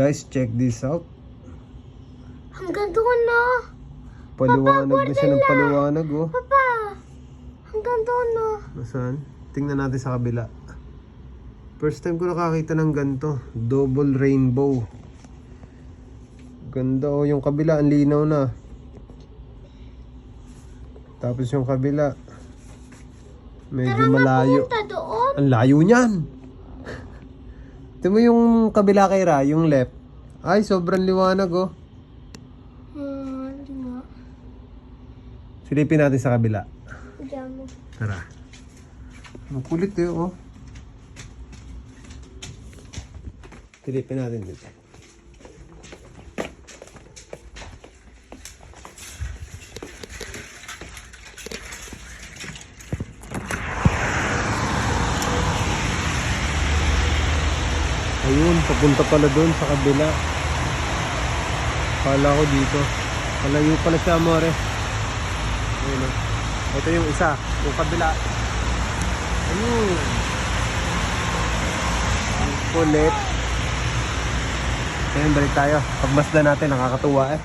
Guys, check this out. Hanggang doon no. Paliwanag na siya ng paliwanag, oh. Papa, hanggang doon no. Nasaan? Tingnan natin sa kabila. First time ko nakakita ng ganito. Double rainbow. Ganda, oh. Yung kabila, ang linaw na. Tapos yung kabila, medyo malayo. Punta doon. Ang layo niyan. Tingnan mo yung kabila kay Ra, yung left. Ay, sobrang liwanag, oh. Hindi nga. Silipin natin sa kabila. Diyan mo. Tara. Ang kulit, eh, oh. Silipin natin dito. Ayun, papunta pala doon sa kabila. Kala ko dito. Palayo pala siya, amore. Ayun, oh. Ito yung isa, yung kabila. Ayun. Ang kulit. Ayun, balik tayo. Pagmasdan natin, nakakatuwa eh.